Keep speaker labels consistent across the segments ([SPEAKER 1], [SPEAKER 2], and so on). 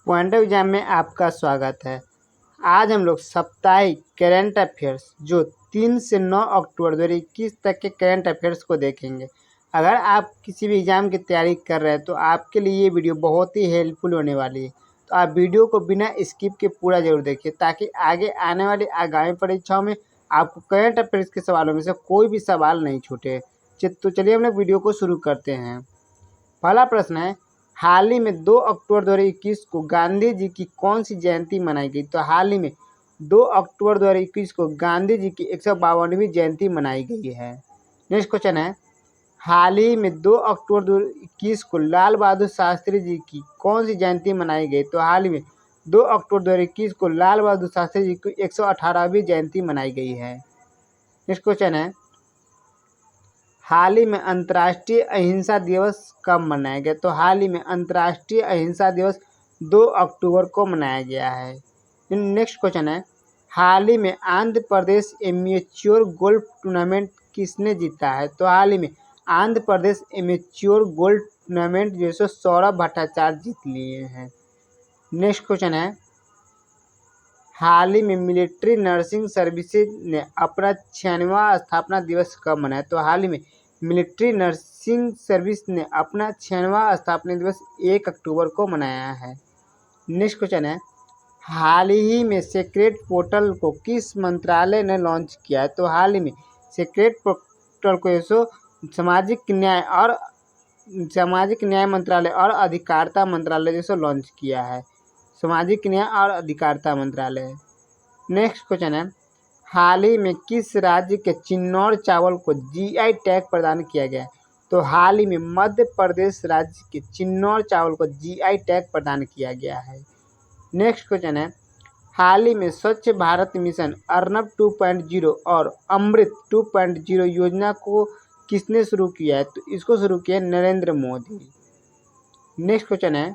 [SPEAKER 1] Point of exam में आपका स्वागत है। आज हम लोग साप्ताहिक करंट अफेयर्स जो 3 से 9 अक्टूबर 2021 तक के करंट अफेयर्स को देखेंगे। अगर आप किसी भी एग्ज़ाम की तैयारी कर रहे हैं तो आपके लिए ये वीडियो बहुत ही हेल्पफुल होने वाली है। तो आप वीडियो को बिना स्किप के पूरा जरूर देखिए ताकि आगे आने वाली आगामी परीक्षाओं में आपको करंट अफेयर्स के सवालों में से कोई भी सवाल नहीं छूटे। तो चलिए हम लोग वीडियो को शुरू करते हैं। पहला प्रश्न है, हाल ही में 2 अक्टूबर 2021 को गांधी जी की कौन सी जयंती मनाई गई? तो हाल ही में 2 अक्टूबर 2021 को गांधी जी की 152वीं जयंती मनाई गई है। नेक्स्ट क्वेश्चन है, हाल ही में 2 अक्टूबर 2021 को लाल बहादुर शास्त्री जी की कौन सी जयंती मनाई गई? तो हाल ही में 2 अक्टूबर 2021 को लाल बहादुर शास्त्री जी की 118वीं जयंती मनाई गई है। नेक्स्ट क्वेश्चन है, हाल ही में अंतर्राष्ट्रीय अहिंसा दिवस कब मनाया गया? तो हाल ही में अंतर्राष्ट्रीय अहिंसा दिवस 2 अक्टूबर को मनाया गया है। नेक्स्ट क्वेश्चन है, हाल ही में Andhra Pradesh amateur golf tournament किसने जीता है? तो हाल ही में Andhra Pradesh amateur golf tournament जो है सौरभ भट्टाचार्य जीत लिए हैं। नेक्स्ट क्वेश्चन है, हाल ही में मिलिट्री नर्सिंग सर्विसेज ने अपना 96वां स्थापना दिवस कब मनाया? तो हाल ही में मिलिट्री नर्सिंग सर्विस ने अपना 96वां स्थापना दिवस 1 अक्टूबर को मनाया है। नेक्स्ट क्वेश्चन है, हाल ही में सेक्रेट पोर्टल को किस मंत्रालय ने लॉन्च किया है? तो हाल ही में सेक्रेट पोर्टल को सामाजिक न्याय मंत्रालय और अधिकारिता मंत्रालय जैसे लॉन्च किया है। सामाजिक न्याय और अधिकारिता मंत्रालय। नेक्स्ट क्वेश्चन है, हाल ही में किस राज्य के चिन्नौर चावल को जीआई टैग प्रदान किया गया है? तो हाल ही में मध्य प्रदेश राज्य के चिन्नौर चावल को जीआई टैग प्रदान किया गया है। नेक्स्ट क्वेश्चन है, हाल ही में स्वच्छ भारत मिशन अर्नब 2.0 और अमृत 2.0 योजना को किसने शुरू किया है? तो इसको शुरू किया नरेंद्र मोदी। नेक्स्ट क्वेश्चन है,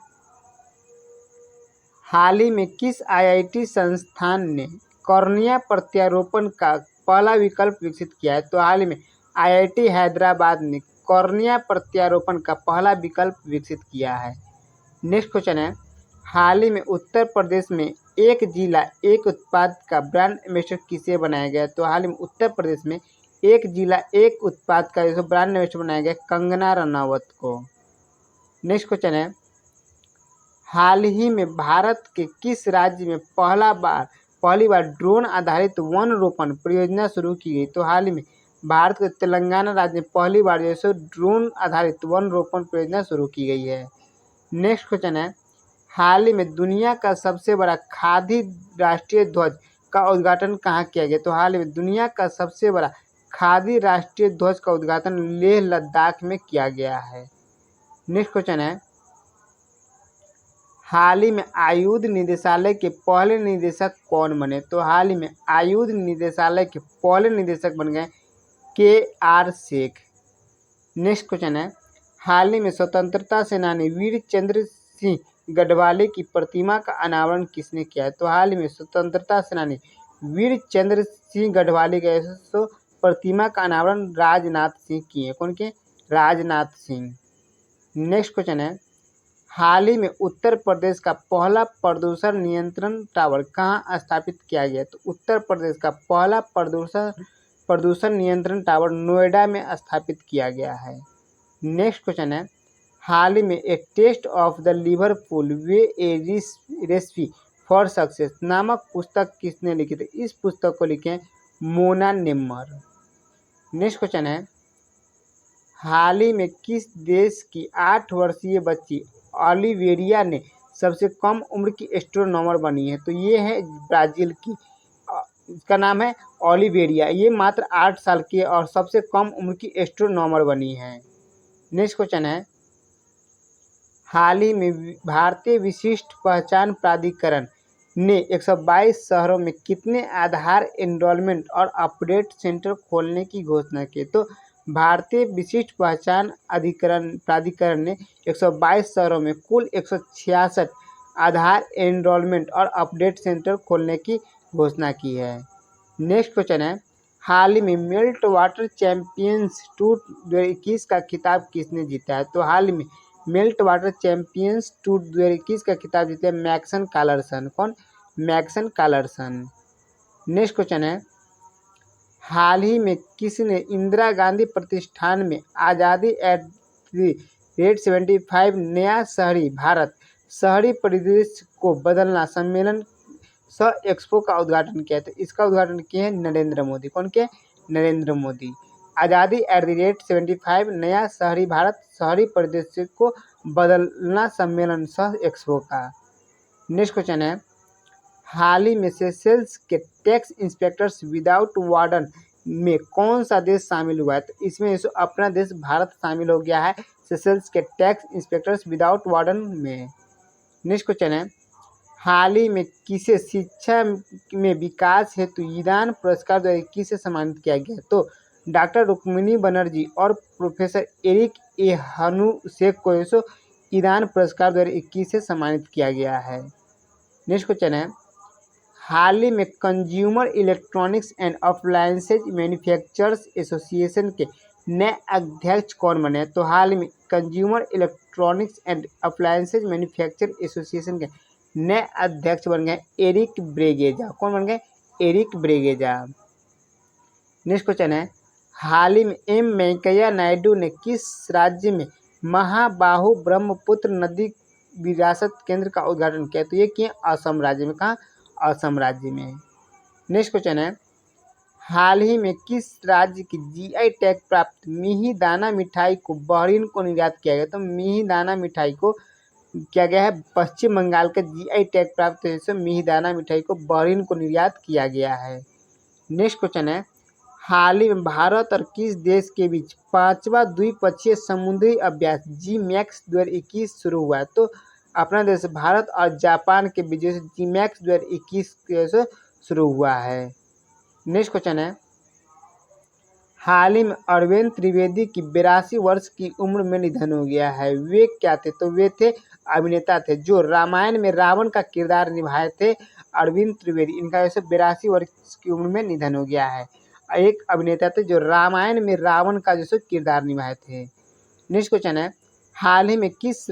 [SPEAKER 1] हाल ही में किस आईआईटी संस्थान ने कॉर्निया प्रत्यारोपण का पहला विकल्प विकसित किया है? तो हाल ही में आईआईटी हैदराबाद ने कॉर्निया प्रत्यारोपण का पहला विकल्प विकसित किया है। नेक्स्ट क्वेश्चन है, हाल ही में उत्तर प्रदेश में एक जिला एक उत्पाद का ब्रांड एम्बेसडर किसे बनाया गया? तो हाल ही में उत्तर प्रदेश में एक जिला एक उत्पाद का जो ब्रांड एम्बेसडर बनाया गया कंगना रनावत को। नेक्स्ट क्वेश्चन है, हाल ही में भारत के किस राज्य में पहली बार ड्रोन आधारित वन रोपण परियोजना शुरू की गई? तो हाल ही में भारत के तेलंगाना राज्य में पहली बार जैसे ड्रोन आधारित वन रोपण परियोजना शुरू की गई है। नेक्स्ट क्वेश्चन है, हाल ही में दुनिया का सबसे बड़ा खादी राष्ट्रीय ध्वज का उद्घाटन कहाँ किया गया? तो हाल ही में दुनिया का सबसे बड़ा खादी राष्ट्रीय ध्वज का उद्घाटन लेह लद्दाख में किया गया है। नेक्स्ट क्वेश्चन है, हाल ही में आयुध निदेशालय के पहले निदेशक कौन बने? तो हाल ही में आयुध निदेशालय के पहले निदेशक बन गए KR शेख। नेक्स्ट क्वेश्चन है, हाल ही में स्वतंत्रता सेनानी वीर चंद्र सिंह गढ़वाली की प्रतिमा का अनावरण किसने किया है? तो हाल ही में स्वतंत्रता सेनानी वीर चंद्र सिंह गढ़वाली के प्रतिमा का अनावरण राजनाथ सिंह किए। कौन के? राजनाथ सिंह। नेक्स्ट क्वेश्चन है, हाल ही में उत्तर प्रदेश का पहला प्रदूषण नियंत्रण टावर कहाँ स्थापित किया गया? तो उत्तर प्रदेश का पहला प्रदूषण नियंत्रण टावर नोएडा में स्थापित किया गया है। नेक्स्ट क्वेश्चन है, हाल ही में a taste of the Liverpool way a recipe for success नामक पुस्तक किसने लिखी थी? इस पुस्तक को लिखे मोना नेम्मर। नेक्स्ट क्वेश्चन है, हाल ही में किस देश की 8 वर्षीय बच्ची ओलिवेरिया ने सबसे कम उम्र की एस्ट्रोनॉमर बनी है? तो ये है ब्राज़ील की, इसका नाम है ओलिवेरिया। ये मात्र 8 साल की है और सबसे कम उम्र की एस्ट्रोनॉमर बनी है। नेक्स्ट क्वेश्चन है, हाल ही में भारतीय विशिष्ट पहचान प्राधिकरण ने 122 शहरों में कितने आधार एनरोलमेंट और अपडेट सेंटर खोलने की घोषणा की? तो भारतीय विशिष्ट पहचान प्राधिकरण ने 122 शहरों में कुल 166 आधार एनरोलमेंट और अपडेट सेंटर खोलने की घोषणा की है। नेक्स्ट क्वेश्चन है, हाल ही में मेल्ट वाटर चैंपियंस 2021 का खिताब किसने जीता है? तो हाल ही में मेल्ट वाटर चैंपियंस टूर 2021 का खिताब जीते मैक्सन कार्लसन। कौन? Magnus Carlsen. नेक्स्ट क्वेश्चन है, हाल ही में किसने इंदिरा गांधी प्रतिष्ठान में आज़ादी एट द रेट 75 नया शहरी परिदृश्य को बदलना सम्मेलन सह एक्सपो का उद्घाटन किया? तो इसका उद्घाटन किए हैं नरेंद्र मोदी। कौन के? नरेंद्र मोदी। आज़ादी एट द रेट 75 नया शहरी परिदृश्य को बदलना सम्मेलन सह एक्सपो का। नेक्स्ट क्वेश्चन है, हाल ही में सेशेल्स के टैक्स इंस्पेक्टर्स विदाउट वार्डन में कौन सा देश शामिल हुआ है? तो इसमें अपना देश भारत शामिल हो गया है सेशेल्स के टैक्स इंस्पेक्टर्स विदाउट वार्डन में। नेक्स्ट क्वेश्चन है, हाल ही में किसे शिक्षा में विकास हेतु ईरान पुरस्कार 2021 से सम्मानित किया गया? तो डॉक्टर रुक्मिणी बनर्जी और प्रोफेसर एरिक ए हनुसेक को ईरान पुरस्कार 2021 से सम्मानित किया गया है। नेक्स्ट क्वेश्चन है, हाल ही में consumer electronics and appliances manufacturers association के नए अध्यक्ष कौन बने? तो हाल में consumer electronics and appliances manufacture association के नए अध्यक्ष बन गए एरिक ब्रेगेजा। कौन बन गए? एरिक ब्रेगेजा। नेक्स्ट क्वेश्चन है, हाल ही में एम वेंकैया नायडू ने किस राज्य में महाबाहु ब्रह्मपुत्र नदी विरासत केंद्र का उद्घाटन किया? तो ये किए असम राज्य में। कहाँ? असम राज्य में। नेक्स्ट क्वेश्चन है, हाल ही में किस राज्य की जीआई टैग प्राप्त मिहिदाना मिठाई को बहरीन को निर्यात किया गया? तो मिहिदाना मिठाई को किया गया है पश्चिम बंगाल के जीआई टैग प्राप्त मिहिदाना मिठाई को बहरीन को निर्यात किया गया है। नेक्स्ट क्वेश्चन है, हाल ही में भारत और किस देश के बीच 5वां द्विपक्षीय समुद्री अभ्यास जी-मैक्स 2021 शुरू हुआ है? तो अपना देश भारत और जापान के बीच जी-मैक्स 2021 शुरू हुआ है। नेक्स्ट क्वेश्चन है, हाल ही में अरविंद त्रिवेदी की 82 वर्ष की उम्र में निधन हो गया है। वे क्या थे? तो वे थे अभिनेता थे जो रामायण में रावण का किरदार निभाए थे। अरविंद त्रिवेदी, इनका 82 वर्ष की उम्र में निधन हो गया है। एक अभिनेता थे जो रामायण में रावण का किरदार निभाए थे। नेक्स्ट क्वेश्चन है, हाल ही में किस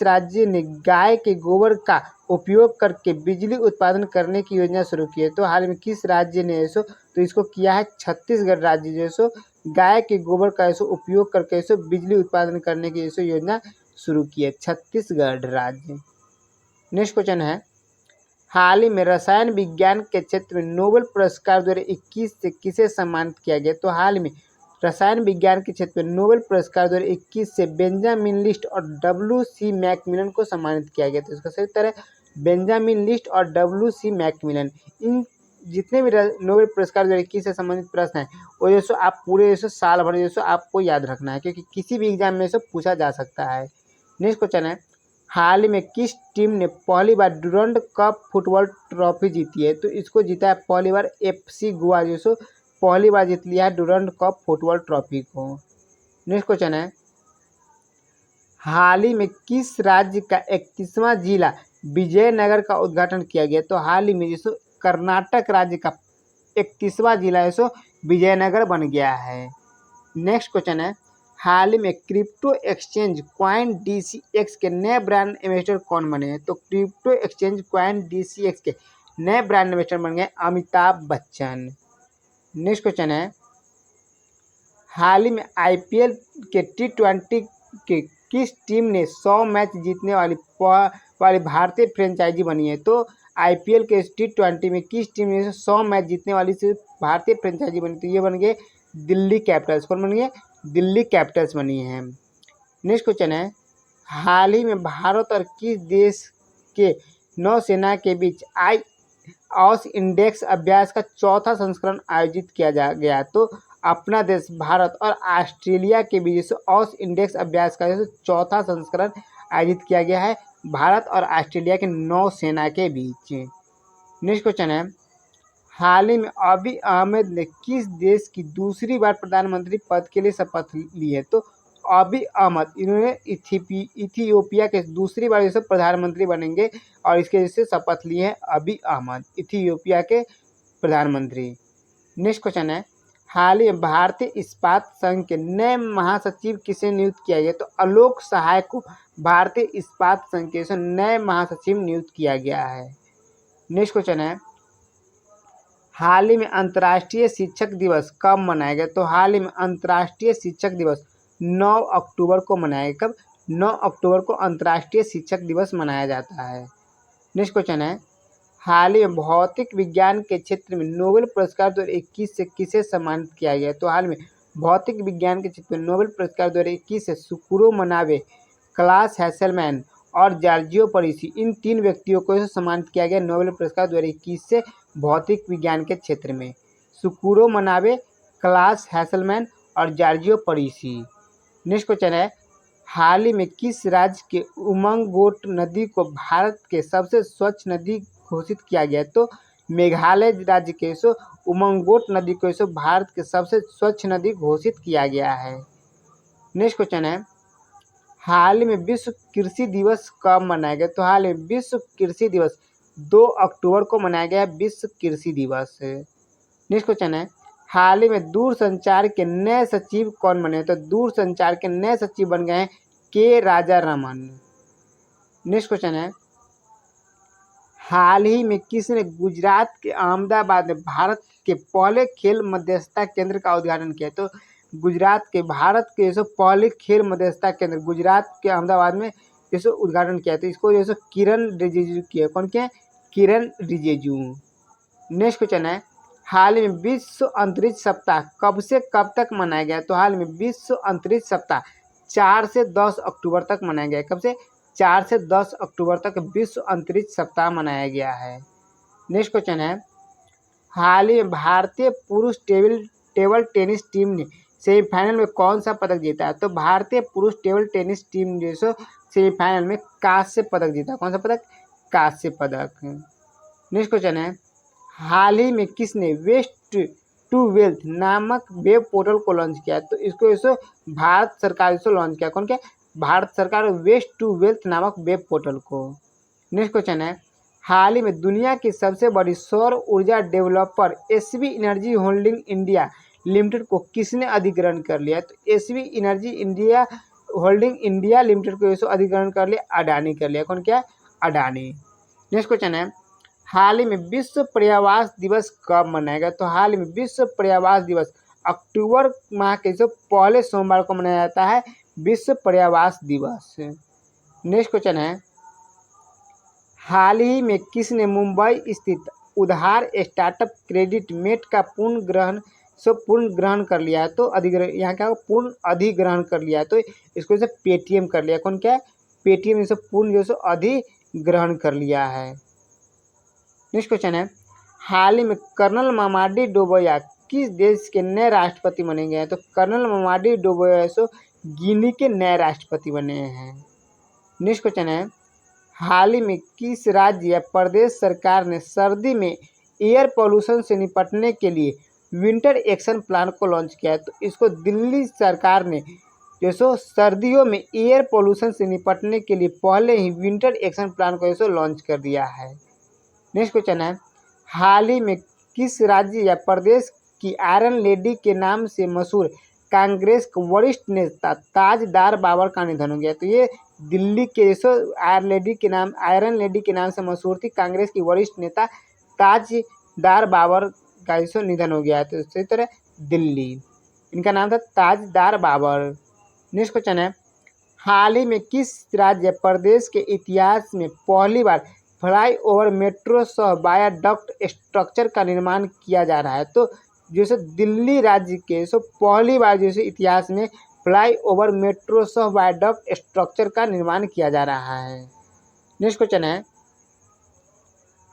[SPEAKER 1] राज्य ने गाय के गोबर का उपयोग करके बिजली उत्पादन करने की योजना शुरू की है? तो हाल में किस राज्य ने तो इसको किया है छत्तीसगढ़ राज्य गाय के गोबर का उपयोग करके बिजली उत्पादन करने की योजना शुरू की है, छत्तीसगढ़ राज्य। नेक्स्ट क्वेश्चन है, हाल ही में रसायन विज्ञान के क्षेत्र में नोबेल पुरस्कार 2021 से किसे सम्मानित किया गया? तो हाल में रसायन विज्ञान के क्षेत्र में नोबेल पुरस्कार 2021 से बेंजामिन लिस्ट और WC मैकमिलन को सम्मानित किया गया। तो इसका सही उत्तर है बेंजामिन लिस्ट और WC मैकमिलन। इन जितने भी नोबेल पुरस्कार 2021 से संबंधित प्रश्न हैं वो आप पूरे साल भर आपको याद रखना है, क्योंकि किसी भी एग्जाम में पूछा जा सकता है। नेक्स्ट क्वेश्चन है, हाल ही में किस टीम ने पहली बार डुरंड कप फुटबॉल ट्रॉफी जीती है? तो इसको जीता है पहली बार FC गोवा पहली बार जीत लिया है डुरंड कप फुटबॉल ट्रॉफी को। नेक्स्ट क्वेश्चन है, हाल ही में किस राज्य का 31वां जिला विजयनगर का उद्घाटन किया गया? तो हाल ही में कर्नाटक राज्य का 31वां जिला विजयनगर बन गया है। नेक्स्ट क्वेश्चन है, हाल ही में क्रिप्टो एक्सचेंज CoinDCX के नए ब्रांड एम्बेसडर कौन बने हैं? तो क्रिप्टो एक्सचेंज CoinDCX के नए ब्रांड एम्बेसडर बन गए अमिताभ बच्चन। नेक्स्ट क्वेश्चन है, हाल ही में IPL के T20 के किस टीम ने 100 मैच जीतने वाली भारतीय फ्रेंचाइजी बनी है? तो IPL के T20 में किस टीम ने 100 मैच जीतने वाली भारतीय फ्रेंचाइजी बनी? तो ये बन गए दिल्ली कैपिटल्स। कौन बन गए? दिल्ली कैपिटल्स बनी है। नेक्स्ट क्वेश्चन है, हाल ही में भारत और किस देश के नौसेना के बीच ऑस इंडेक्स अभ्यास का चौथा संस्करण आयोजित किया गया? तो अपना देश भारत और ऑस्ट्रेलिया के बीच ऑस इंडेक्स अभ्यास का चौथा संस्करण आयोजित किया गया है भारत और ऑस्ट्रेलिया के नौसेना के बीच। नेक्स्ट क्वेश्चन है, हाल ही में अबी अहमद ने किस देश की दूसरी बार प्रधानमंत्री पद के लिए शपथ ली है? तो अबी अहमद इन्होंने इथियोपिया के दूसरी बार प्रधानमंत्री बनेंगे और इसके शपथ लिए हैं अबी अहमद, इथियोपिया के प्रधानमंत्री। नेक्स्ट क्वेश्चन है, हाल ही में भारतीय इस्पात संघ के नए महासचिव किसे नियुक्त किया गया? तो आलोक सहाय को भारतीय इस्पात संघ के नए महासचिव नियुक्त किया गया है। नेक्स्ट क्वेश्चन है, हाल ही में अंतर्राष्ट्रीय शिक्षक दिवस कब मनाया गया? तो हाल ही में अंतर्राष्ट्रीय शिक्षक दिवस 9 अक्टूबर को मनाया गया। कब? 9 अक्टूबर को अंतर्राष्ट्रीय शिक्षक दिवस मनाया जाता है। नेक्स्ट क्वेश्चन है, हाल ही में भौतिक विज्ञान के क्षेत्र में नोबेल पुरस्कार 2021 से किसे सम्मानित किया गया? तो हाल में भौतिक विज्ञान के क्षेत्र में नोबेल पुरस्कार 2021 से सुकुरो मनाबे, क्लास हैसेलमैन और जॉर्जियो परीसी, इन 3 व्यक्तियों को सम्मानित किया गया नोबेल पुरस्कार 2021 से भौतिक विज्ञान के क्षेत्र में। सुकुरो मनाबे, क्लास हैसेलमैन और जॉर्जियो परीसी। नेक्स्ट क्वेश्चन है, हाल ही में किस राज्य के उमंगोट नदी को भारत के सबसे स्वच्छ नदी घोषित किया गया? तो मेघालय राज्य के उमंगोट नदी को भारत के सबसे स्वच्छ नदी घोषित किया गया है। नेक्स्ट क्वेश्चन है, हाल ही में विश्व कृषि दिवस कब मनाया गया? तो हाल ही में विश्व कृषि दिवस 2 अक्टूबर को मनाया गया विश्व कृषि दिवस। नेक्स्ट क्वेश्चन है, हाल ही में दूरसंचार के नए सचिव कौन बने? तो दूरसंचार के नए सचिव बन गए हैं के राजारामन। नेक्स्ट क्वेश्चन है, हाल ही में किसने गुजरात के अहमदाबाद में भारत के पहले खेल मध्यस्थता केंद्र का उद्घाटन किया? तो गुजरात के भारत के पहले खेल मध्यस्थता केंद्र गुजरात के अहमदाबाद में उद्घाटन किया। तो इसको किरण रिजिजू किया। कौन किया? किरण रिजिजू। नेक्स्ट क्वेश्चन है, हाल ही में विश्व अंतरिक्ष सप्ताह कब से कब तक मनाया गया? तो हाल में विश्व अंतरिक्ष सप्ताह 4 से 10 अक्टूबर तक मनाया गया। कब से? 4 से 10 अक्टूबर तक विश्व अंतरिक्ष सप्ताह मनाया गया है। नेक्स्ट क्वेश्चन है, हाल ही में भारतीय पुरुष टेबल टेनिस टीम ने सेमीफाइनल में कौन सा पदक जीता? तो भारतीय पुरुष टेबल टेनिस टीम जो सेमीफाइनल में कांस्य पदक जीता। कौन सा पदक? कांस्य पदक। नेक्स्ट क्वेश्चन है, हाल ही में किसने वेस्ट टू वेल्थ नामक वेब पोर्टल को लॉन्च किया? तो इसको भारत सरकार लॉन्च किया। कौन क्या? भारत सरकार वेस्ट टू वेल्थ नामक वेब पोर्टल को। नेक्स्ट क्वेश्चन है, हाल ही में दुनिया की सबसे बड़ी सौर ऊर्जा developer SV energy holding India limited को किसने अधिग्रहण कर लिया? तो SV energy India holding India limited को अधिग्रहण कर लिया अडानी कर लिया। कौन क्या? अडानी। नेक्स्ट क्वेश्चन है, हाल ही में विश्व पर्यावरण दिवस कब मनाया गया? तो हाल ही में विश्व पर्यावरण दिवस अक्टूबर माह के पहले सोमवार को मनाया जाता है विश्व पर्यावरण दिवस। नेक्स्ट क्वेश्चन है, हाल ही में किसने मुंबई स्थित उधार स्टार्टअप क्रेडिट मेट का पूर्ण ग्रहण कर लिया है? तो अधिग्रहण यहाँ क्या पूर्ण अधिग्रहण कर लिया है। तो इसको पेटीएम कर लिया। कौन क्या है? पेटीएम पूर्ण अधिग्रहण कर लिया है। नेक्स्ट क्वेश्चन है, हाल ही में कर्नल मामाडी डोबोया किस देश के नए राष्ट्रपति बने गए हैं? तो कर्नल मामाडी डोबोया गिनी के नए राष्ट्रपति बने हैं। नेक्स्ट क्वेश्चन है, हाल ही में किस राज्य या प्रदेश सरकार ने सर्दी में एयर पोल्यूशन से निपटने के लिए विंटर एक्शन प्लान को लॉन्च किया है? तो इसको दिल्ली सरकार ने सर्दियों में एयर पोल्यूशन से निपटने के लिए पहले ही विंटर एक्शन प्लान को लॉन्च कर दिया है। नेक्स्ट क्वेश्चन है, हाल ही में किस राज्य या प्रदेश की आयरन लेडी के नाम से मशहूर कांग्रेस के वरिष्ठ नेता ताजदार बाबर का निधन हो गया? तो ये दिल्ली के आयरन लेडी के नाम से मशहूर थी कांग्रेस की वरिष्ठ नेता ताजदार बाबर का निधन हो गया है। तो इसी तरह दिल्ली, इनका नाम था ताजदार बाबर। नेक्स्ट क्वेश्चन है, हाल ही में किस राज्य या प्रदेश के इतिहास में पहली बार फ्लाईओवर मेट्रो सह वायाडक्ट स्ट्रक्चर का निर्माण किया जा रहा है? तो दिल्ली राज्य के पहली बार इतिहास में फ्लाईओवर मेट्रो सह वायाडक्ट स्ट्रक्चर का निर्माण किया जा रहा है। नेक्स्ट क्वेश्चन है,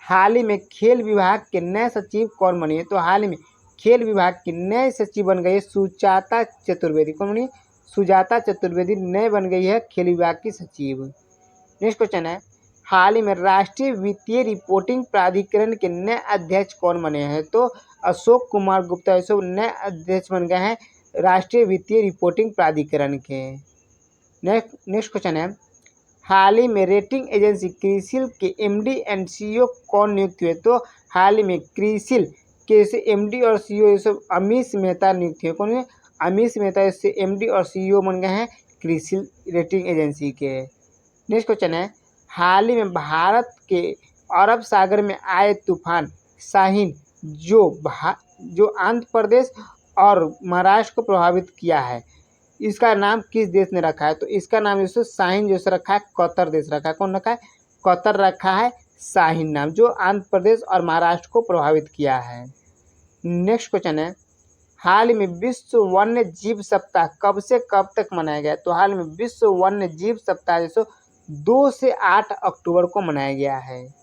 [SPEAKER 1] हाल ही में खेल विभाग के नए सचिव कौन बनी है? तो हाल ही में खेल विभाग की नए सचिव बन गई है सुजाता चतुर्वेदी। कौन बनी? सुजाता चतुर्वेदी नए बन गई है खेल विभाग की सचिव। नेक्स्ट क्वेश्चन है, हाल ही में राष्ट्रीय वित्तीय रिपोर्टिंग प्राधिकरण के नए अध्यक्ष कौन बने हैं? तो अशोक कुमार गुप्ता नए अध्यक्ष बन गए हैं राष्ट्रीय वित्तीय रिपोर्टिंग प्राधिकरण के। नेक्स्ट क्वेश्चन है, हाल ही में रेटिंग एजेंसी क्रिसिल के एमडी एंड सीईओ कौन नियुक्त हुए? तो हाल ही में क्रिसिल के इसे एमडी और सीईओ ये सब अमीश मेहता नियुक्त हुए। कौन है? अमीश मेहता इससे एमडी और सीईओ बन गए हैं क्रिसिल रेटिंग एजेंसी के। नेक्स्ट क्वेश्चन है, हाल ही में भारत के अरब सागर में आए तूफान शाहीन जो आंध्र प्रदेश और महाराष्ट्र को प्रभावित किया है, इसका नाम किस देश ने रखा है? तो इसका नाम जैसे शाहीन जैसे रखा है कतर देश रखा है। कौन रखा है? कतर रखा है शाहीन नाम, जो आंध्र प्रदेश और महाराष्ट्र को प्रभावित किया है। नेक्स्ट क्वेश्चन है, हाल ही में विश्व वन्य जीव सप्ताह कब से कब तक मनाया गया? तो हाल में विश्व वन्य जीव सप्ताह जैसे 2 से 8 अक्टूबर को मनाया गया है।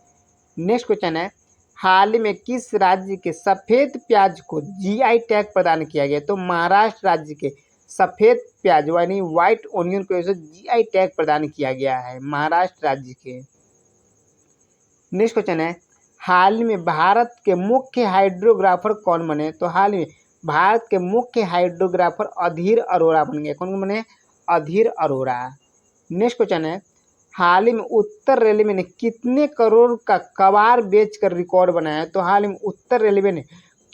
[SPEAKER 1] नेक्स्ट क्वेश्चन है, हाल ही में किस राज्य के सफ़ेद प्याज को जीआई टैग प्रदान किया गया? तो महाराष्ट्र राज्य के सफ़ेद प्याज यानी व्हाइट ओनियन को जैसे जीआई टैग प्रदान किया गया है महाराष्ट्र राज्य के। नेक्स्ट क्वेश्चन है, हाल ही में भारत के मुख्य हाइड्रोग्राफर कौन बने? तो हाल ही में भारत के मुख्य हाइड्रोग्राफर अधीर अरोड़ा बन गए। कौन बने? अधीर अरोड़ा। नेक्स्ट क्वेश्चन है, हाल ही में उत्तर रेलवे ने कितने करोड़ का कबाड़ बेचकर रिकॉर्ड बनाया? तो हाल ही में उत्तर रेलवे ने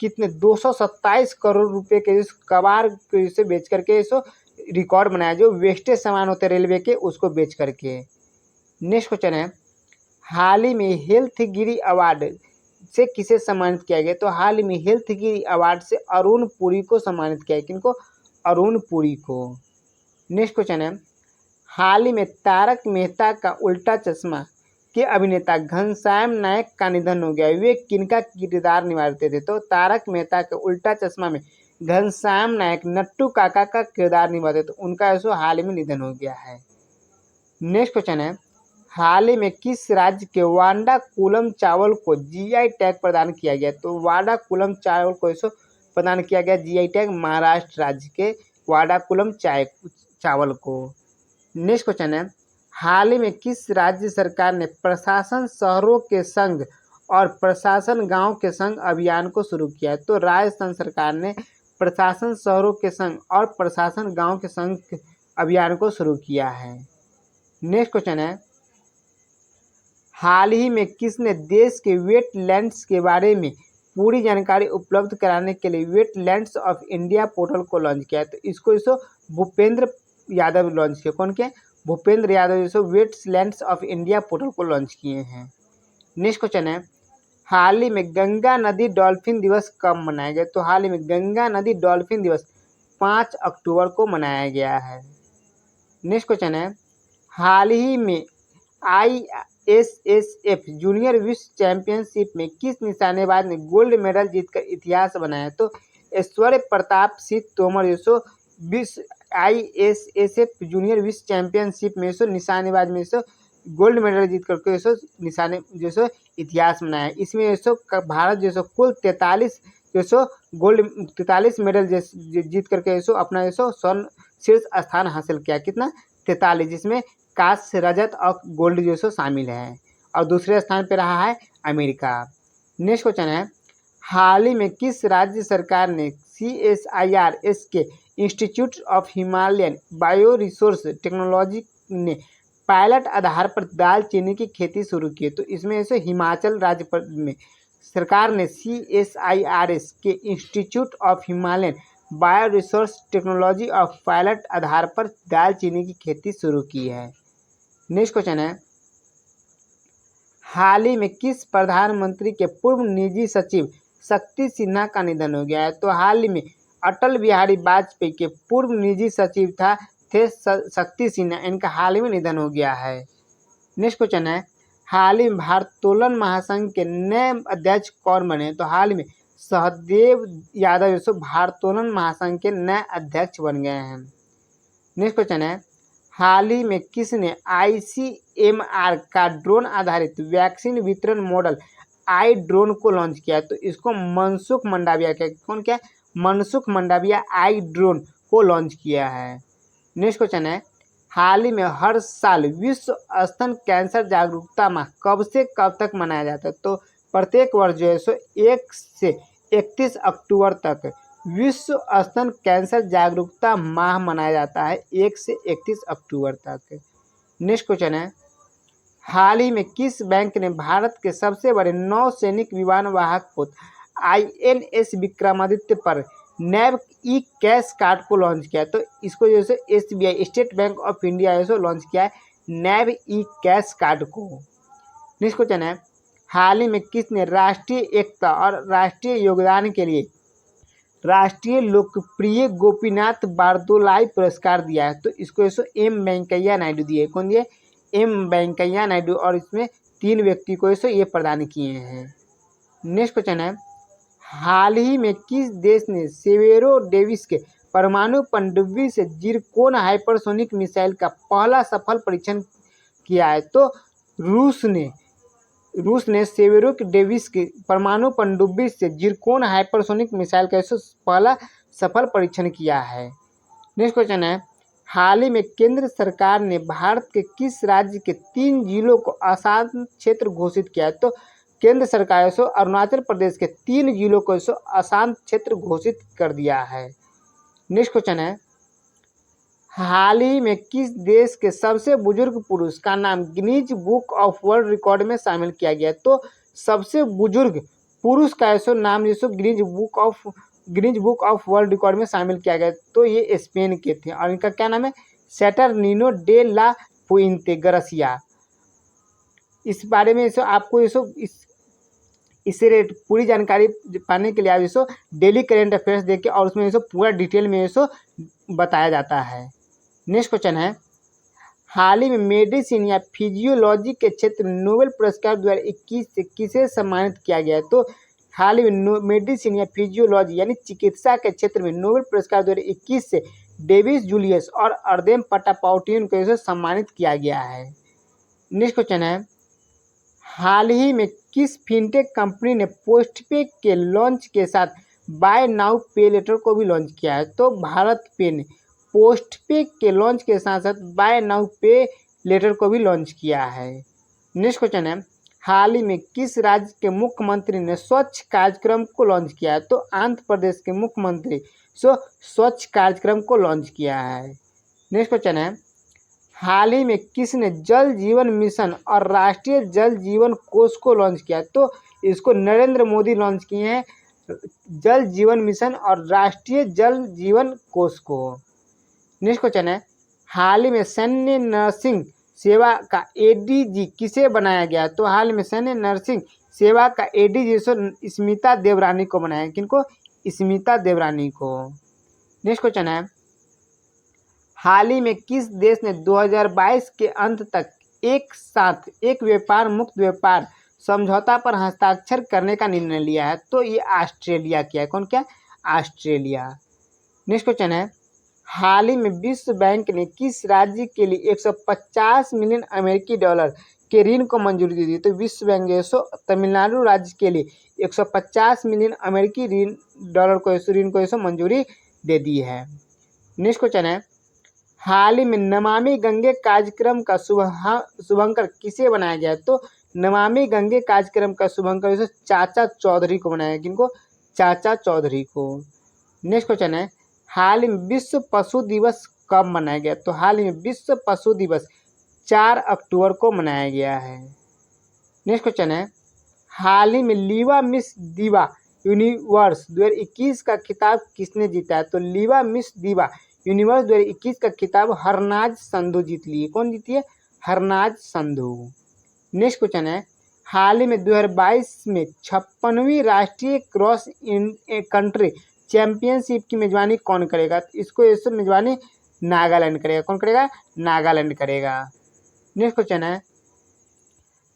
[SPEAKER 1] कितने 227 करोड़ रुपए के इस कबाड़ से बेच करके इसको रिकॉर्ड बनाया, जो वेस्टेज सामान होते रेलवे के उसको बेच करके। नेक्स्ट क्वेश्चन है, हाल ही में हेल्थगिरी अवार्ड से किसे सम्मानित किया गया? तो हाल ही में हेल्थगिरी अवार्ड से अरुण पुरी को सम्मानित किया है। किनको? अरुण पुरी को। नेक्स्ट क्वेश्चन है, हाल ही में तारक मेहता का उल्टा चश्मा के अभिनेता घनश्याम नायक का निधन हो गया। वे किनका किरदार निभाते थे? तो तारक मेहता के उल्टा चश्मा में घनश्याम नायक नट्टू काका का किरदार निभाते थे, उनका ऐसा हाल ही में निधन हो गया है। नेक्स्ट क्वेश्चन है, हाल ही में किस राज्य के वाडाकुलम चावल को जीआई टैग प्रदान किया गया? तो वाडाकुलम चावल को ऐसा प्रदान किया गया जीआई टैग महाराष्ट्र राज्य के वाडाकुलम चावल को। नेक्स्ट क्वेश्चन है, हाल ही में किस राज्य सरकार ने प्रशासन शहरों के संग और प्रशासन गांव के संग अभियान को शुरू किया है? तो राजस्थान सरकार ने प्रशासन शहरों के संग और प्रशासन गांव के संग अभियान को शुरू किया है। नेक्स्ट क्वेश्चन है, हाल ही में किसने देश के वेटलैंड्स के बारे में पूरी जानकारी उपलब्ध कराने के लिए वेटलैंड्स ऑफ इंडिया पोर्टल को लॉन्च किया है? तो इसको भूपेंद्र यादव लॉन्च किया। कौन के? भूपेंद्र यादव जो वेटलैंड्स ऑफ इंडिया पोर्टल को लॉन्च किए हैं। नेक्स्ट क्वेश्चन है, हाल ही में गंगा नदी डॉल्फिन दिवस कब मनाया गया? तो हाल ही में गंगा नदी डॉल्फिन दिवस 5 अक्टूबर को मनाया गया है। नेक्स्ट क्वेश्चन है, हाल ही में ISSF जूनियर विश्व चैंपियनशिप में किस निशानेबाज ने गोल्ड मेडल जीतकर इतिहास बनाया? तो ऐश्वर्य प्रताप सिंह तोमर जो विश्व ISSF जूनियर विश्व चैंपियनशिप में निशानेबाज में गोल्ड मेडल जीत करके निशाने जो इतिहास बनाया। इसमें भारत कुल 43 मेडल जीत करके अपना स्वर्ण शीर्ष स्थान हासिल किया। कितना? 43, जिसमें कांस्य, रजत और गोल्ड जो शामिल है, और दूसरे स्थान पर रहा है अमेरिका। नेक्स्ट क्वेश्चन है, हाल ही में किस राज्य सरकार ने CSIR के institute of Himalayan bioresource technology ने पायलट आधार पर दालचीनी की खेती शुरू की? तो इसमें हिमाचल राज्य में सरकार ने CSIR के institute of Himalayan bioresource technology of pilot आधार पर दालचीनी की खेती शुरू की है। नेक्स्ट क्वेश्चन है, हाल ही में किस प्रधानमंत्री के पूर्व निजी सचिव शक्ति सिन्हा का निधन हो गया है? तो हाल ही में अटल बिहारी वाजपेयी के पूर्व निजी सचिव थे शक्ति सिन्हा, इनका हाल ही में निधन हो गया है। नेक्स्ट क्वेश्चन है, हाल ही में भारोत्तोलन महासंघ के नए अध्यक्ष कौन बने? तो हाल ही में सहदेव यादव भारोत्तोलन महासंघ के नए अध्यक्ष बन गए हैं। नेक्स्ट क्वेश्चन है, हाल ही में किसने ICMR का ड्रोन आधारित वैक्सीन वितरण मॉडल आई ड्रोन को लॉन्च किया? तो इसको मनसुख मंडाविया के कौन क्या? मनसुख मंडाविया आई ड्रोन को लॉन्च किया है। नेक्स्ट क्वेश्चन है, हाल ही में हर साल विश्व स्तन कैंसर जागरूकता माह कब से कब तक मनाया जाता है? तो प्रत्येक वर्ष जो है 1 से 31 अक्टूबर तक विश्व स्तन कैंसर जागरूकता माह मनाया जाता है, 1 से 31 अक्टूबर तक। नेक्स्ट क्वेश्चन है, हाल ही में किस बैंक ने भारत के सबसे बड़े नौसैनिक विमान वाहक पोत INS विक्रमादित्य पर नैब ई कैश कार्ड को लॉन्च किया। तो इसको जो है SBI state bank of India है लॉन्च किया है नैब ई कैश कार्ड को। नेक्स्ट क्वेश्चन है, हाल ही में किसने राष्ट्रीय एकता और राष्ट्रीय योगदान के लिए राष्ट्रीय लोकप्रिय गोपीनाथ बारदोलाई पुरस्कार दिया है? तो इसको एम वेंकैया नायडू दिए। कौन दिए? एम वेंकैया नायडू। और इसमें 3 व्यक्ति को ये प्रदान किए हैं। नेक्स्ट क्वेश्चन है, हाल ही में किस देश ने सेवेरो डेविस के परमाणु पनडुब्बी से जिरकोन हाइपरसोनिक मिसाइल का पहला सफल परीक्षण किया है? तो रूस ने सेवेरो डेविस के परमाणु पनडुब्बी से जिरकोन हाइपरसोनिक मिसाइल का पहला सफल परीक्षण किया है। नेक्स्ट क्वेश्चन है, हाल ही में केंद्र सरकार ने भारत के किस राज्य के 3 जिलों को अशांत क्षेत्र घोषित किया है? तो केंद्र सरकार अरुणाचल प्रदेश के 3 जिलों को अशांत क्षेत्र घोषित कर दिया है। नेक्स्ट क्वेश्चन है, हाल ही में किस देश के सबसे बुजुर्ग पुरुष का नाम Guinness book of world record में शामिल किया गया? तो सबसे बुजुर्ग पुरुष का नाम Guinness book of world record में शामिल किया गया। तो ये स्पेन के थे और इनका क्या नाम है? सैटर्निनो डे ला फुइंते गार्सिया। इस बारे में आपको इससे पूरी जानकारी पाने के लिए आप डेली करेंट अफेयर्स देखें और उसमें पूरा डिटेल में बताया जाता है। नेक्स्ट क्वेश्चन है, हाल ही में मेडिसिन या फिजियोलॉजी के क्षेत्र में नोबेल पुरस्कार 2021 से किसे सम्मानित किया गया? तो हाल ही में मेडिसिन या फिजियोलॉजी यानी चिकित्सा के क्षेत्र में नोबेल पुरस्कार 2021 से डेविस जूलियस और अर्देम पटापाउटियन को सम्मानित किया गया है। नेक्स्ट क्वेश्चन है, हाल ही में किस फिनटेक कंपनी ने पोस्टपे के लॉन्च के साथ बाय नाउ पे लेटर को भी लॉन्च किया है? तो भारत पे ने पोस्टपे के लॉन्च के साथ साथ बाय नाउ पे लेटर को भी लॉन्च किया है। नेक्स्ट क्वेश्चन है, हाल ही में किस राज्य के मुख्यमंत्री ने स्वच्छ कार्यक्रम को लॉन्च किया है? तो आंध्र प्रदेश के मुख्यमंत्री स्वच्छ कार्यक्रम को लॉन्च किया है। नेक्स्ट क्वेश्चन है, हाल ही में किसने जल जीवन मिशन और राष्ट्रीय जल जीवन कोष को लॉन्च किया? तो इसको नरेंद्र मोदी लॉन्च किए हैं, जल जीवन मिशन और राष्ट्रीय जल जीवन कोष को। नेक्स्ट क्वेश्चन है, हाल ही में सैन्य नर्सिंग सेवा का ADG किसे बनाया गया? तो हाल में सैन्य नर्सिंग सेवा का ADG स्मिता देवरानी को बनाया। किनको? स्मिता देवरानी को। नेक्स्ट क्वेश्चन है, हाल ही में किस देश ने 2022 के अंत तक एक साथ एक व्यापार मुक्त व्यापार समझौता पर हस्ताक्षर करने का निर्णय लिया है? तो ये ऑस्ट्रेलिया किया है। कौन क्या? ऑस्ट्रेलिया। नेक्स्ट क्वेश्चन है, हाल ही में विश्व बैंक ने किस राज्य के लिए 150 मिलियन अमेरिकी डॉलर के ऋण को मंजूरी दी थी? तो विश्व बैंक तमिलनाडु राज्य के लिए 150 मिलियन अमेरिकी डॉलर को ऋण को मंजूरी दे दी है। नेक्स्ट क्वेश्चन है, हाल ही में नमामि गंगे कार्यक्रम का शुभंकर किसे बनाया गया? तो नमामि गंगे कार्यक्रम का शुभंकर चाचा चौधरी को बनाया। किनको? चाचा चौधरी को। नेक्स्ट क्वेश्चन है, हाल ही में विश्व पशु दिवस कब मनाया गया? तो हाल ही में विश्व पशु दिवस 4 अक्टूबर को मनाया गया है। नेक्स्ट क्वेश्चन है, हाल ही में लीवा मिस दीवा यूनिवर्स 2021 का खिताब किसने जीता है? तो लीवा मिस दीवा यूनिवर्स 2021 का खिताब हरनाज संधू जीत ली। कौन जीती है? हरनाज संधू। नेक्स्ट क्वेश्चन है, हाल ही में 2022 में 56वीं राष्ट्रीय क्रॉस कंट्री चैंपियनशिप की मेजबानी कौन करेगा? इसको मेजबानी नागालैंड करेगा। कौन करेगा? नागालैंड करेगा। नेक्स्ट क्वेश्चन है,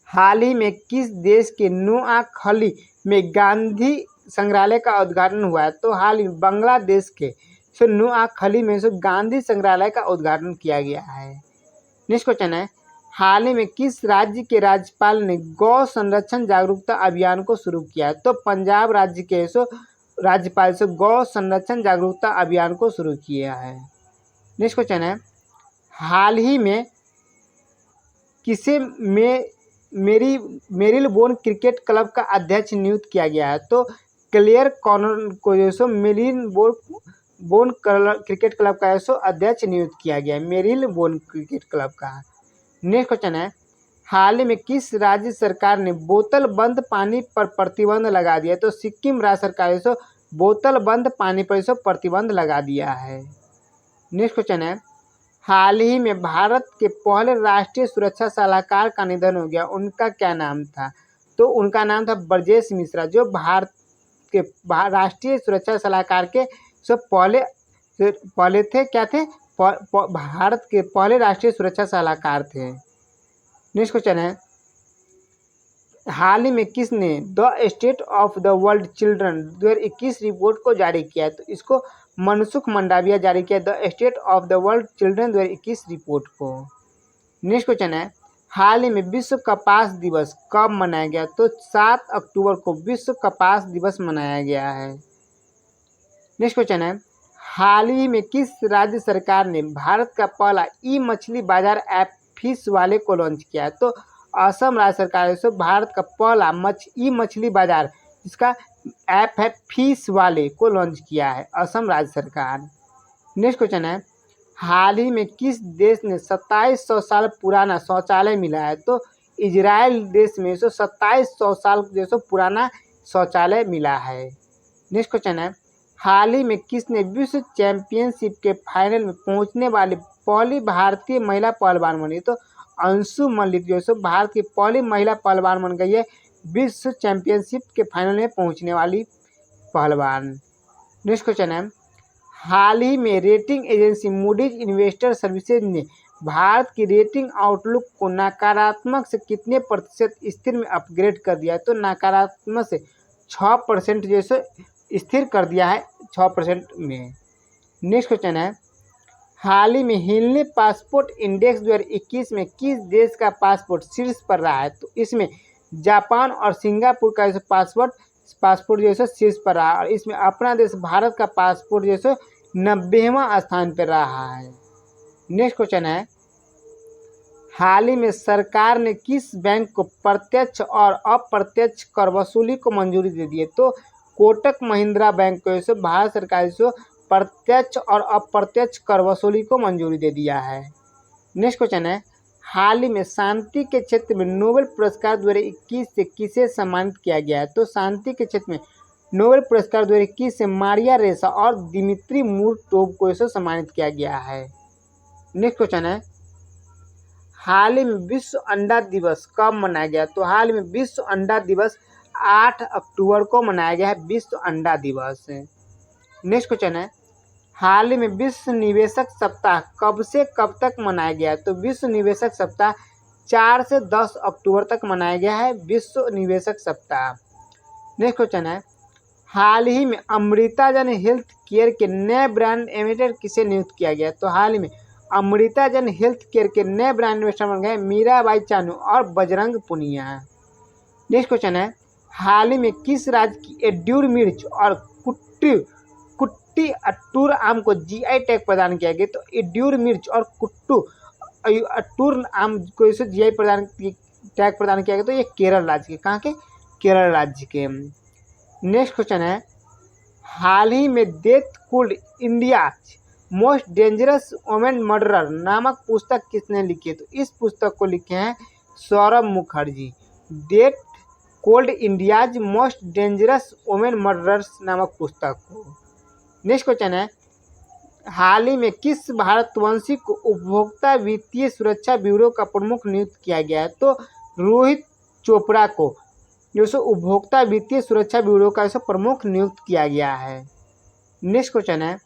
[SPEAKER 1] हाल ही में किस देश के नोआखली में गांधी संग्रहालय का उद्घाटन हुआ है? तो हाल ही बांग्लादेश के नोआखली में गांधी संग्रहालय का उद्घाटन किया गया है। नेक्स्ट क्वेश्चन है, हाल ही में किस राज्य के राज्यपाल ने गौ संरक्षण जागरूकता अभियान को शुरू किया है? तो पंजाब राज्य के राज्यपाल गौ संरक्षण जागरूकता अभियान को शुरू किया है। नेक्स्ट क्वेश्चन है, हाल ही में किसे मेरिल बोन क्रिकेट क्लब का अध्यक्ष नियुक्त किया गया है? तो क्लेयर कॉर्नर को मेरिल बोन क्रिकेट क्लब का अध्यक्ष नियुक्त किया गया है, मेरिल बोन क्रिकेट क्लब का। नेक्स्ट क्वेश्चन है, हाल ही में किस राज्य सरकार ने बोतल बंद पानी पर प्रतिबंध लगा दिया? तो सिक्किम राज्य सरकार जो बोतल बंद पानी पर जो प्रतिबंध लगा दिया है। नेक्स्ट क्वेश्चन है, हाल ही में भारत के पहले राष्ट्रीय सुरक्षा सलाहकार का निधन हो गया, उनका क्या नाम था? तो उनका नाम था ब्रजेश मिश्रा, जो भारत के राष्ट्रीय सुरक्षा सलाहकार के सब पहले थे, क्या थे? भारत के पहले राष्ट्रीय सुरक्षा सलाहकार थे। नेक्स्ट क्वेश्चन है, हाल ही में किसने the state of the world children 2021 report को जारी किया है? तो इसको मनसुख मंडाविया जारी किया the state of the world children 2021 report को। नेक्स्ट क्वेश्चन है, हाल ही में विश्व कपास दिवस कब मनाया गया? तो 7 अक्टूबर को विश्व कपास दिवस मनाया गया है। नेक्स्ट क्वेश्चन है, हाल ही में किस राज्य सरकार ने भारत का पहला ई मछली बाजार ऐप फिश वाले को लॉन्च किया है? तो असम राज्य सरकार से भारत का पहला ई मछली बाजार इसका ऐप है फिश वाले को लॉन्च किया है असम राज्य सरकार। नेक्स्ट क्वेश्चन है, हाल ही में किस देश ने 2700 साल पुराना शौचालय मिला है? तो इजराइल देश में 2700 साल जैसा पुराना शौचालय मिला है। नेक्स्ट क्वेश्चन है, हाल ही में किसने विश्व चैंपियनशिप के फाइनल में पहुंचने वाली पहली भारतीय महिला पहलवान बनी? तो अंशु मलिक जो है भारत की पहली महिला पहलवान बन गई है विश्व चैंपियनशिप के फाइनल में पहुंचने वाली पहलवान। नेक्स्ट क्वेश्चन है, हाल ही में rating agency Moody's investor services ने भारत की रेटिंग आउटलुक को नकारात्मक से कितने प्रतिशत स्थिर में अपग्रेड कर दिया है? तो नकारात्मक से 6% जैसे स्थिर कर दिया है 6% में। नेक्स्ट क्वेश्चन है, हाल ही में हिलने पासपोर्ट इंडेक्स 2021 में किस देश का पासपोर्ट शीर्ष पर रहा है? तो इसमें जापान और सिंगापुर का पासपोर्ट जैसे शीर्ष पर रहा और इसमें अपना देश भारत का पासपोर्ट जैसे 90वां स्थान पर रहा है। नेक्स्ट क्वेश्चन है, हाल ही में सरकार ने किस बैंक को प्रत्यक्ष और अप्रत्यक्ष कर वसूली को मंजूरी दे दी है? तो कोटक महिंद्रा बैंक को भारत सरकार से प्रत्यक्ष और अप्रत्यक्ष कर वसूली को मंजूरी दे दिया है। नेक्स्ट क्वेश्चन है, हाल ही में शांति के क्षेत्र में नोबेल पुरस्कार 2021 से किसे सम्मानित किया गया है? तो शांति के क्षेत्र में नोबेल पुरस्कार 2021 से मारिया रेसा और दिमित्री मुराटोव को सम्मानित किया गया है। नेक्स्ट क्वेश्चन है, हाल ही में विश्व अंडा दिवस कब मनाया गया? तो हाल ही में विश्व अंडा दिवस 8 अक्टूबर को मनाया गया है विश्व अंडा दिवस। नेक्स्ट क्वेश्चन है, हाल ही में विश्व निवेशक सप्ताह कब से कब तक मनाया गया? तो विश्व निवेशक सप्ताह 4 से 10 अक्टूबर तक मनाया गया है विश्व निवेशक सप्ताह। नेक्स्ट क्वेश्चन है, हाल ही में अमृताजन हेल्थ केयर के नए ब्रांड एम्बेसडर किसे नियुक्त किया गया? तो हाल ही में अमृताजन हेल्थ केयर के नए ब्रांड एम्बेसडर बन गए मीराबाई चानू और बजरंग पुनिया। नेक्स्ट क्वेश्चन है, हाल ही में किस राज्य की एड्यूर मिर्च और कुट्टी अट्टूर आम को जीआई टैग प्रदान किया गया? तो एड्यूर मिर्च और अट्टूर आम को इसे जीआई टैग प्रदान किया गया, तो ये केरल राज्य के, कहाँ के? केरल राज्य के। नेक्स्ट क्वेश्चन है, हाल ही में death cooled India most dangerous women murderer नामक पुस्तक किसने लिखी है? तो इस पुस्तक को लिखे हैं Saurabh Mukherjee. Death cold India's most dangerous women murderers नामक पुस्तक को। नेक्स्ट क्वेश्चन है, हाल ही में किस भारतवंशी को उपभोक्ता वित्तीय सुरक्षा ब्यूरो का प्रमुख नियुक्त किया गया है? तो रोहित चोपड़ा को जो उपभोक्ता वित्तीय सुरक्षा ब्यूरो का प्रमुख नियुक्त किया गया है। नेक्स्ट क्वेश्चन है,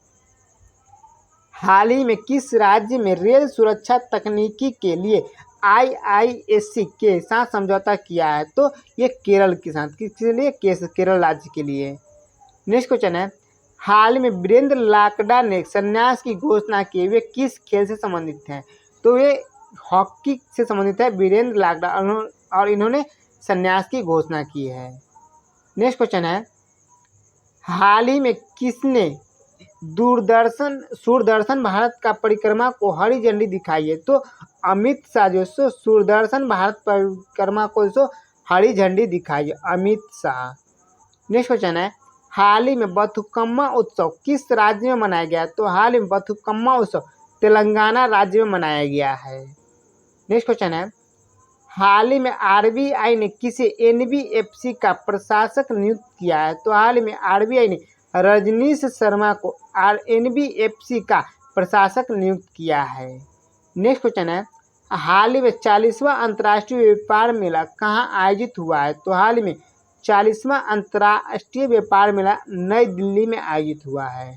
[SPEAKER 1] हाल ही में किस राज्य में रेल सुरक्षा तकनीकी के लिए IISc के साथ समझौता किया है? तो ये केरल के साथ, किसके लिए? केरल राज्य के लिए। नेक्स्ट क्वेश्चन है, हाल में वीरेंद्र लाकड़ा ने संन्यास की घोषणा की, वे किस खेल से संबंधित हैं? तो वे हॉकी से संबंधित है वीरेंद्र लाकड़ा और इन्होंने संन्यास की घोषणा की है। नेक्स्ट क्वेश्चन है, हाल ही में किसने दूरदर्शन भारत का परिक्रमा को हरी झंडी दिखाई है? तो अमित शाह जो दूरदर्शन भारत परिक्रमा को हरी झंडी दिखाई है, अमित शाह। नेक्स्ट क्वेश्चन है, हाल ही में बथुकम्मा उत्सव किस राज्य में मनाया गया? तो हाल ही में बथुकम्मा उत्सव तेलंगाना राज्य में मनाया गया है। नेक्स्ट क्वेश्चन है, हाल ही में आरबीआई ने किसे एनबीएफसी का प्रशासक नियुक्त किया है? तो हाल ही में आरबीआई ने रजनीश शर्मा को एनबीएफसी का प्रशासक नियुक्त किया है। नेक्स्ट क्वेश्चन है, हाल ही में 40वां अंतर्राष्ट्रीय व्यापार मेला कहाँ आयोजित हुआ है? तो हाल ही में 40वां अंतर्राष्ट्रीय व्यापार मेला नई दिल्ली में आयोजित हुआ है।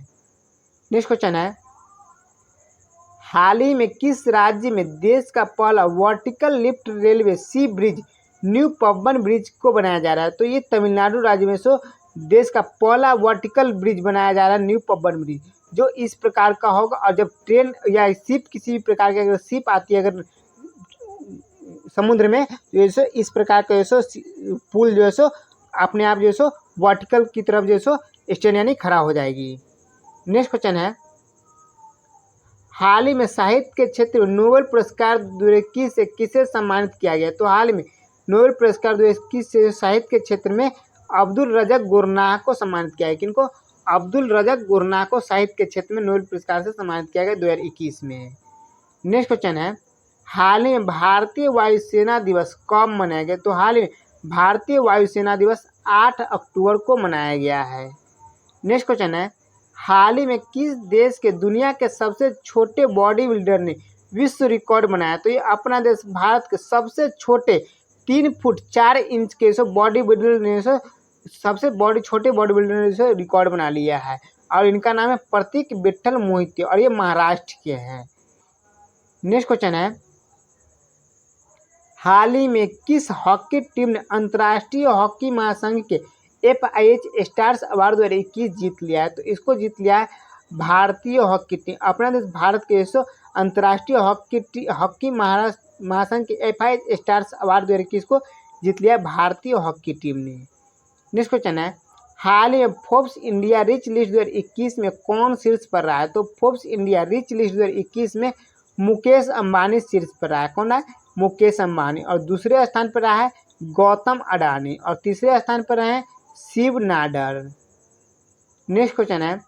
[SPEAKER 1] नेक्स्ट क्वेश्चन है, हाल ही में किस राज्य में देश का पहला वर्टिकल लिफ्ट रेलवे सी ब्रिज न्यू पबन ब्रिज को बनाया जा रहा है? तो ये तमिलनाडु राज्य में देश का पहला वर्टिकल ब्रिज बनाया जा रहा है, न्यू पबन ब्रिज, जो इस प्रकार का होगा। और जब ट्रेन या शिप, किसी भी प्रकार की अगर शिप आती है अगर समुद्र में, जो इस प्रकार का पुल जो है अपने आप जो वर्टिकल की तरफ जो स्टैंड यानी खड़ा हो जाएगी। नेक्स्ट क्वेश्चन है, हाल ही में साहित्य के क्षेत्र में नोबेल पुरस्कार 2021 से किसे सम्मानित किया गया? तो हाल ही में नोबेल पुरस्कार 2021 से साहित्य के क्षेत्र में अब्दुल रज़ाक गुरनाह को सम्मानित किया है। किनको? अब्दुल रज़ाक गुरनाह को साहित्य के क्षेत्र में नोबेल पुरस्कार से सम्मानित किया गया 2021 में। नेक्स्ट क्वेश्चन है, हाल ही में भारतीय वायुसेना दिवस कब मनाया गया? तो हाल ही में भारतीय वायुसेना दिवस 8 अक्टूबर को मनाया गया है। नेक्स्ट क्वेश्चन है, हाल ही में किस देश के दुनिया के सबसे छोटे बॉडी बिल्डर ने विश्व रिकॉर्ड बनाया? तो ये अपना देश भारत के सबसे छोटे 3 फुट 4 इंच के बॉडी बिल्डर ने सबसे छोटे बॉडी बिल्डर ने रिकॉर्ड बना लिया है, और इनका नाम है प्रतीक विट्ठल मोहिते, और ये महाराष्ट्र के हैं। नेक्स्ट क्वेश्चन है, हाल ही में किस हॉकी टीम ने अंतर्राष्ट्रीय हॉकी महासंघ के FIH स्टार्स अवार्ड 2021 जीत लिया है? तो इसको जीत लिया है भारतीय हॉकी टीम। अपना देश भारत के अंतर्राष्ट्रीय हॉकी महासंघ के FIH स्टार्स अवार्ड 2021 को जीत लिया है भारतीय हॉकी टीम ने। नेक्स्ट क्वेश्चन है, हाल ही में फोर्ब्स इंडिया रिच लिस्ट 2021 में कौन शीर्ष पर रहा है? तो फोर्ब्स इंडिया रिच लिस्ट 2021 में मुकेश अंबानी शीर्ष पर रहा है। कौन है? मुकेश अंबानी। और दूसरे स्थान पर रहा है गौतम अडानी, और तीसरे स्थान पर रहे शिव नाडर। नेक्स्ट क्वेश्चन है,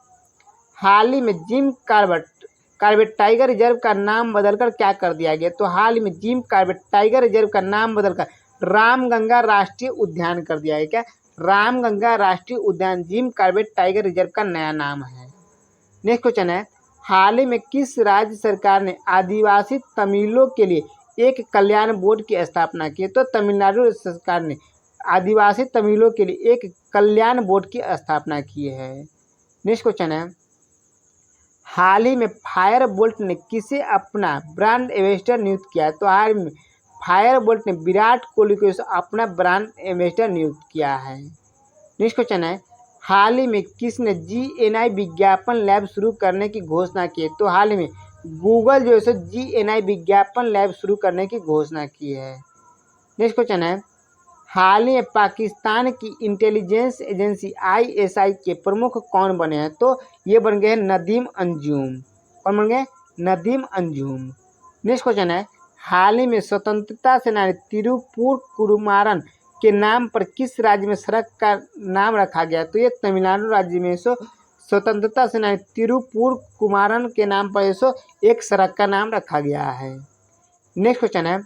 [SPEAKER 1] हाल ही में जिम कॉर्बेट टाइगर रिजर्व का नाम बदलकर क्या कर दिया गया? तो हाल ही में जिम कॉर्बेट टाइगर रिजर्व का नाम बदलकर रामगंगा राष्ट्रीय उद्यान कर दिया है। क्या? रामगंगा राष्ट्रीय उद्यान जिम कॉर्बेट टाइगर रिजर्व का नया नाम है। नेक्स्ट क्वेश्चन है, हाल ही में किस राज्य सरकार ने आदिवासी तमिलों के लिए एक कल्याण बोर्ड की स्थापना की? तो तमिलनाडु सरकार ने आदिवासी तमिलों के लिए एक कल्याण बोर्ड की स्थापना की है। नेक्स्ट क्वेश्चन है, हाल ही में फायर बोल्ट ने किसे अपना ब्रांड एम्बेसडर नियुक्त किया? तो हाल में फायर बोल्ट ने विराट कोहली को अपना ब्रांड एम्बेसडर नियुक्त किया है। नेक्स्ट क्वेश्चन है, हाल ही में किसने GNI विज्ञापन लैब शुरू करने की घोषणा की? तो हाल ही में गूगल जो है GNI विज्ञापन लैब शुरू करने की घोषणा की है। नेक्स्ट क्वेश्चन है, हाल ही में पाकिस्तान की इंटेलिजेंस एजेंसी ISI के प्रमुख कौन बने हैं? तो ये बन गए हैं नदीम अंजुम। कौन बन गए? नदीम अंजुम। नेक्स्ट क्वेश्चन है, हाल ही में स्वतंत्रता सेनानी तिरुपुर कुरुमारन के नाम पर किस राज्य में सड़क का नाम रखा गया? तो ये तमिलनाडु राज्य में स्वतंत्रता सेनानी तिरुपुर कुमारन के नाम पर एक सड़क का नाम रखा गया है। नेक्स्ट क्वेश्चन है,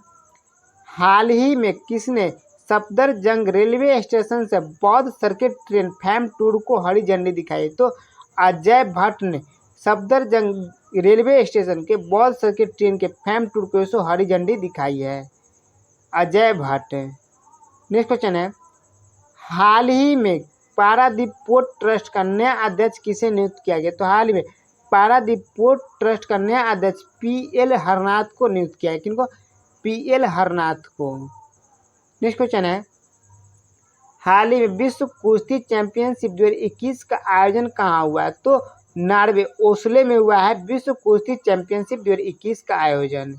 [SPEAKER 1] हाल ही में किसने सफदरजंग रेलवे स्टेशन से बौद्ध सर्किट ट्रेन फैम टूर को हरी झंडी दिखाई? तो अजय भट्ट ने सफदरजंग रेलवे स्टेशन के बौद्ध सर्किट ट्रेन के फैम टूर को हरी झंडी दिखाई है, अजय भट्ट। नेक्स्ट क्वेश्चन है, हाल ही में पारादीप पोर्ट ट्रस्ट का नया अध्यक्ष किसे नियुक्त किया गया? तो हाल ही में पारादीप पोर्ट ट्रस्ट का नया अध्यक्ष PL हरनाथ को नियुक्त किया है। किनको? PL हरनाथ को। नेक्स्ट क्वेश्चन है, हाल ही में विश्व कुश्ती चैंपियनशिप 2021 का आयोजन कहाँ हुआ है? तो नॉर्वे ओस्लो में हुआ है विश्व कुश्ती चैंपियनशिप 2021 का आयोजन।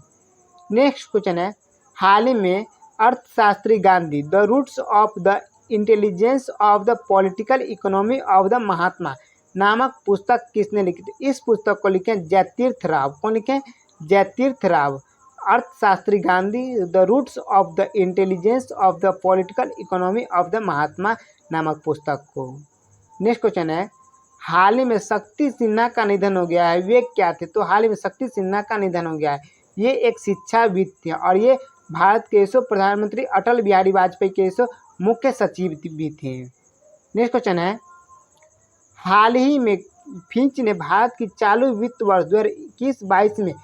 [SPEAKER 1] नेक्स्ट क्वेश्चन है, हाल ही में अर्थशास्त्री Gandhi the roots of the intelligence of the political economy of the Mahatma नामक पुस्तक किसने लिखी? तो इस पुस्तक को लिखे जयतीर्थ राव। कौन लिखे? जयतीर्थ राव। अर्थशास्त्री Gandhi the roots of the intelligence of the political economy of the Mahatma नामक पुस्तक को। नेक्स्ट क्वेश्चन है, हाल ही में शक्ति सिन्हा का निधन हो गया है, वे क्या थे? तो हाल ही में शक्ति सिन्हा का निधन हो गया है, ये एक शिक्षाविद थे और ये भारत के प्रधानमंत्री अटल बिहारी वाजपेयी के मुख्य सचिव भी थे। नेक्स्ट क्वेश्चन है, हाल ही में फिंच ने भारत की चालू वित्त वर्ष 2021-22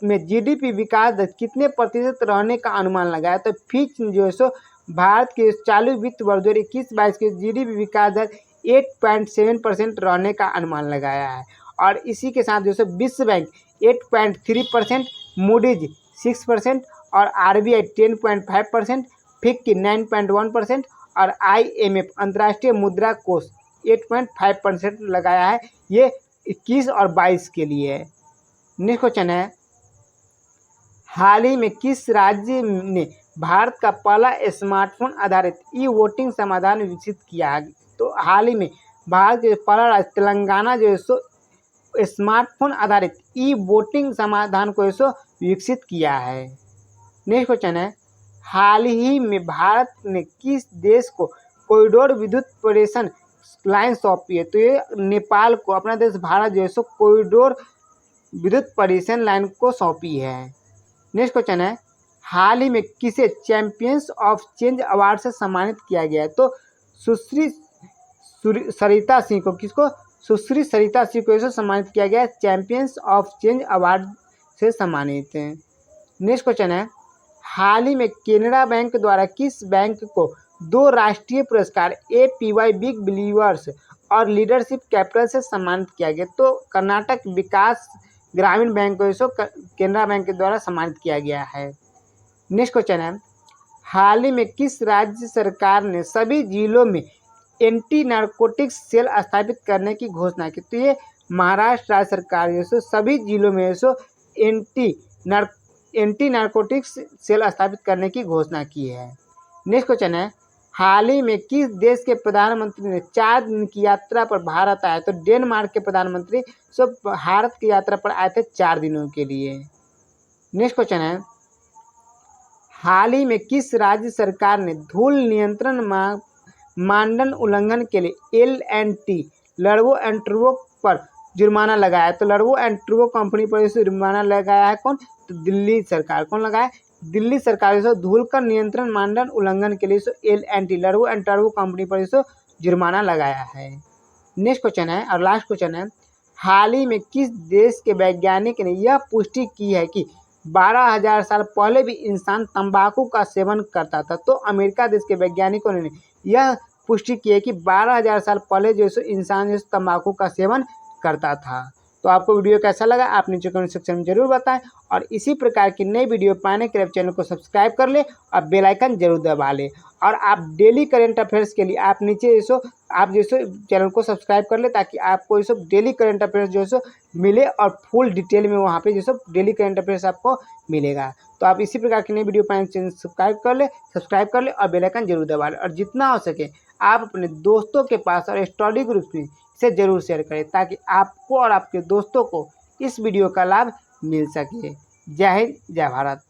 [SPEAKER 1] में जीडीपी विकास दर कितने प्रतिशत रहने का अनुमान लगाया? तो फिंच जो है भारत के चालू वित्त वर्ष 2021-22 के जीडीपी विकास दर 8.7% रहने का अनुमान लगाया है। और इसी के साथ जो है विश्व बैंक 8.3%, मूडीज 6% और आरबीआई 10.5%, फिक्की 9.1% और IMF अंतर्राष्ट्रीय मुद्रा कोष 8.5% लगाया है। ये 21 और 22 के लिए है। नेक्स्ट क्वेश्चन है, हाल ही में किस राज्य ने भारत का पहला स्मार्टफोन आधारित ई-वोटिंग समाधान विकसित किया है? तो हाल ही में भारत के पहला राज्य तेलंगाना जो है स्मार्टफोन आधारित ई-वोटिंग समाधान को विकसित किया है। नेक्स्ट क्वेश्चन है, हाल ही में भारत ने किस देश को कॉरिडोर विद्युत परिवहन लाइन सौंपी है? तो ये नेपाल को अपना देश भारत जो है कॉरिडोर विद्युत परिवहन लाइन को सौंपी है। नेक्स्ट क्वेश्चन है, हाल ही में किसे चैंपियंस ऑफ चेंज अवार्ड से सम्मानित किया गया है? तो सुश्री सरिता सिंह को सम्मानित किया गया है, चैंपियंस ऑफ चेंज अवार्ड से सम्मानित है। नेक्स्ट क्वेश्चन है, हाल ही में केनरा बैंक द्वारा किस बैंक को 2 राष्ट्रीय पुरस्कार APY बिग बिलीवर्स और लीडरशिप कैपिटल से सम्मानित किया गया? तो कर्नाटक विकास ग्रामीण बैंक को केनरा बैंक के द्वारा सम्मानित किया गया है। नेक्स्ट क्वेश्चन है, हाल ही में किस राज्य सरकार ने सभी जिलों में एंटी नारकोटिक्स सेल स्थापित करने की घोषणा की? तो ये महाराष्ट्र राज्य सरकार जो सभी जिलों में एंटी नारकोटिक्स सेल स्थापित करने की घोषणा की है। नेक्स्ट क्वेश्चन है, हाल ही में किस देश के प्रधानमंत्री ने 4 दिन की यात्रा पर भारत आए? तो डेनमार्क के प्रधानमंत्री भारत की यात्रा पर आए थे 4 दिनों के लिए। नेक्स्ट क्वेश्चन है, हाल ही में किस राज्य सरकार ने धूल नियंत्रण मानदंड उल्लंघन के लिए L&T लर्वो एंड टर्बो पर जुर्माना लगाया? तो लर्वो एंड टर्बो कंपनी पर इसे जुर्माना लगाया है कौन? तो दिल्ली सरकार। कौन लगाया? दिल्ली सरकार धूल का नियंत्रण मानदंड उल्लंघन के लिए L&T लर्वो एंड टर्बो कंपनी पर जुर्माना लगाया है। नेक्स्ट क्वेश्चन है और लास्ट क्वेश्चन है, हाल ही में किस देश के वैज्ञानिक ने यह पुष्टि की है कि 12,000 साल पहले भी इंसान तंबाकू का सेवन करता था? तो अमेरिका देश के वैज्ञानिकों ने यह पुष्टि की है कि 12,000 साल पहले जो इंसान तंबाकू का सेवन करता था। तो आपको वीडियो कैसा लगा आप नीचे कमेंट सेक्शन में जरूर बताएं और इसी प्रकार की नई वीडियो पाने के लिए चैनल को सब्सक्राइब कर ले और बेल आइकन जरूर दबा ले। और आप डेली करंट अफेयर्स के लिए आप नीचे आप चैनल को सब्सक्राइब कर ले ताकि आपको डेली करंट अफेयर्स जो मिले और फुल डिटेल में वहाँ पे डेली करंट अफेयर्स आपको मिलेगा। तो आप इसी प्रकार की नई वीडियो पाने चैनल सब्सक्राइब कर ले और बेल आइकन जरूर दबा ले और जितना हो सके आप अपने दोस्तों के पास और स्टडी ग्रुप में इसे जरूर शेयर करें ताकि आपको और आपके दोस्तों को इस वीडियो का लाभ मिल सके। जय हिंद, जय भारत।